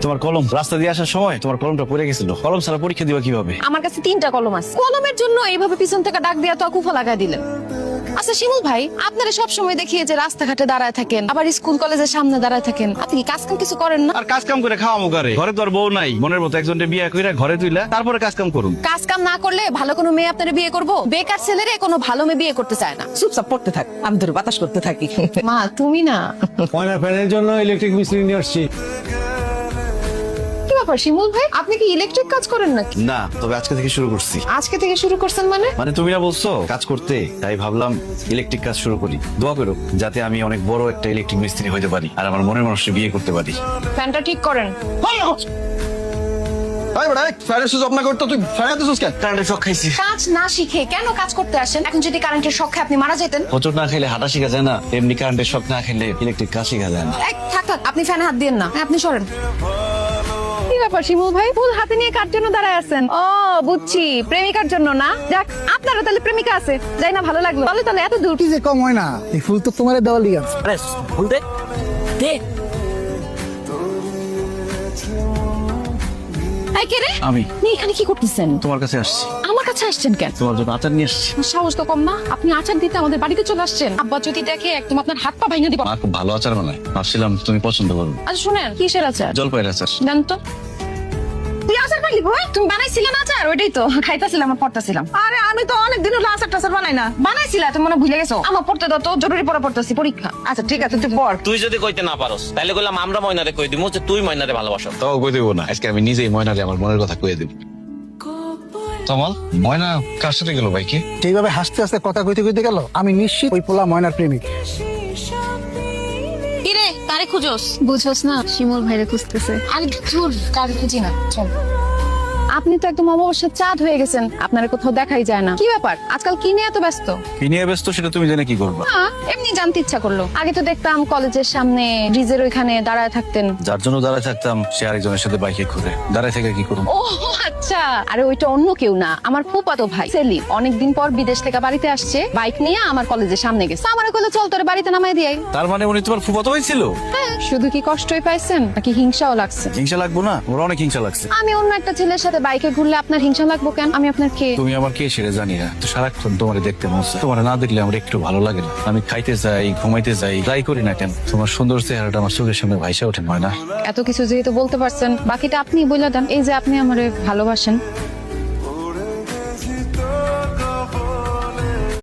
তোমার কলম রাস্তা দিয়ে আসার সময় তোমার কলমটা পড়ে গেছিল। কলম ছাড়া পরীক্ষা দিবা কিভাবে? আমার কাছে 3টা কলম আছে। কলমের জন্য এইভাবে পিছন থেকে ডাক দিয়া তো কুফা লাগাই দিলেন। আচ্ছা শিমুল ভাই, আপনারা সব সময় দেখিয়ে যে রাস্তাঘাটে দাঁড়ায় থাকেন, আবার স্কুল কলেজের সামনে দাঁড়ায় থাকেন, আপনি কি কাজ কাম কিছু করেন না? আর কাজ কাম করে খাওয়া মুখারে, ঘরে তো আর বউ নাই। মনের মতো একজনকে বিয়ে কইরা ঘরে তুইলা তারপরে কাজ কাম করুন। কাজ কাম না করলে ভালো কোনো মেয়ে আপনারা বিয়ে করবো? বেকার ছেলেরে কোনো ভালো মেয়ে বিয়ে করতে চায় না। চুপচাপ পড়তে থাক, আমি ধরে বাতাস করতে থাকি। মা তুমি না। ময়না ফ্যানের জন্য ইলেকট্রিক মিস্ত্রি নিয়ে আসছি। কি ব্যাপার শিমুল ভাই, আপনি কি ইলেকট্রিক কাজ করেন নাকি? না, তবে আজকে থেকে শুরু করছি। আজকে থেকে শুরু করছেন মানে? মানে তুমি না বলছো কাজ করতে, তাই ভাবলাম ইলেকট্রিক কাজ শুরু করি। দোয়া করো যাতে আমি অনেক বড় একটা ইলেকট্রিক মিস্ত্রি হতে পারি আর আমার মনের মানুষকে বিয়ে করতে পারি। ফ্যানটা ঠিক করেন। কারেন্টের শখ খাইছি। কাজ না শিখে কেন কাজ করতে আসেন? এখন যদি কারেন্টের শখে আপনি মারা যেতেন। হোঁচট না খেলে হাঁটা শিখা যায় না, এমনি কারেন্টের শখ না খেলে ইলেকট্রিক কাজ শিখা যায় না। এই, থাক থাক, আপনি ফ্যানে হাত দিয়েন না, আপনি সরেন। কি ব্যাপার শিমুল ভাই, ফুল হাতে নিয়ে কার জন্য দাঁড়ায় আছেন? ও বুঝছি, প্রেমিকার জন্য না। যাক, আপনারও তাহলে প্রেমিকা আছে, যাই না, ভালো লাগলো। তাহলে তাহলে এত দূর কি যে কম হয় না, এই ফুল তো তোমার দেওয়া লিগা। আরে ফুল দে দে। এই কে রে? আমি। আপনি এখানে কি করতেছেন? তোমার কাছে আসছি। আমার কাছে আসছেন কেন? তোমার জন্য আচার নিয়ে আসছি। সাহস তো কম না, আপনি আচার দিতে আমাদের বাড়িতে চলে আসছেন। আব্বা যদি দেখে একদম আপনার হাত পা ভাঙা দিব। মা খুব ভালো আচার বানায়, ভাবছিলাম তুমি পছন্দ করবে। আচ্ছা শুনেন, কিসের আচার? জলপাইয়ের আচার। দেন তো। তুই আচার পাইলি ভাই? তুমি বানাইছিলে না আচার? ওইটাই তো খাইতাছিলাম আর পড়তাছিলাম। আরে আমি তো অনেক দিন হলো আচার টাচার বানাই না। বানাইছিলা, তুমি মনে হয় ভুলে গেছো। আমার পড়তে দাও তো, জরুরি পড়া পড়তেছি, পরীক্ষা। আচ্ছা ঠিক আছে, তুই পড়। তুই যদি কইতে না পারস তাহলে কইলাম আমরা ময়নারে কই দিমু যে তুই ময়নারে ভালোবাসো। তাও কই দেবো না, আজকে আমি নিজেই ময়নারে আমার মনের কথা কয়ে দেব। তমাল, ময়না কার সাথে গেল ভাইকে? সেইভাবে হাসতে হাসতে কথা কইতে কইতে গেল, আমি নিশ্চিত ওই পোলা ময়নার প্রেমিক। কিরে, কারে খুঁজোস? বুঝোস না, শিমুল ভাইরে খুঁজতেছে। আমি ধুর, কারে খুঁজি না, চল। আপনি তো একদম অমাবস্যার চাঁদ হয়ে গেছেন, আপনার কোথাও দেখাই যায় না। কি ব্যাপার, আজকাল কি নিয়ে এত ব্যস্ত? কি নিয়ে ব্যস্ত সেটা তুমি জেনে কি করবা? না, এমনি জানতে ইচ্ছা করলো। আগে তো দেখতাম কলেজের সামনে ব্রিজের ওইখানে দাঁড়ায় থাকতেন। যার জন্য দাঁড়ায় থাকতাম সে আরেকজনের সাথে বাইকে ঘুরে, দাঁড়ায় থেকে কি করবো? ও আচ্ছা, আরে ওইটা অন্য কেউ না, আমার ফুফাতো ভাই সেলিম। অনেকদিন পর বিদেশ থেকে বাড়িতে আসছে, বাইক নিয়ে আমার কলেজের সামনে গেছে। আমারে কইলো চল তোরে বাড়িতে নামাই দিই। তার মানে উনি তোমার ফুফাতো ভাই ছিল? হ্যাঁ, শুধু কি কষ্টই পাইছেন নাকি হিংসাও লাগছে? হিংসা লাগবো না? ওর অনেক হিংসা লাগছে। আমি অন্য একটা ছেলের সাথে বাইকে ঘুরলে আপনার হিংসা লাগবো কেন? আমি আপনার কে? তুমি আমার কে সেটা জানি না, তো সারাক্ষণ তোমার দেখতে মন চায়। তোমার না দেখলে আমার একটু ভালো লাগে না। আমি খাইতে যাই, ঘুমাইতে যাই, যাই করি না কেন তোমার সুন্দর চেহারাটা আমার চোখের সামনে ভাইসা ওঠে। হয় না? এত কিছু যেহেতু বলতে পারছেন, বাকিটা আপনি বলে দেন। এই যে আপনি আমারে ভালোবাসেন,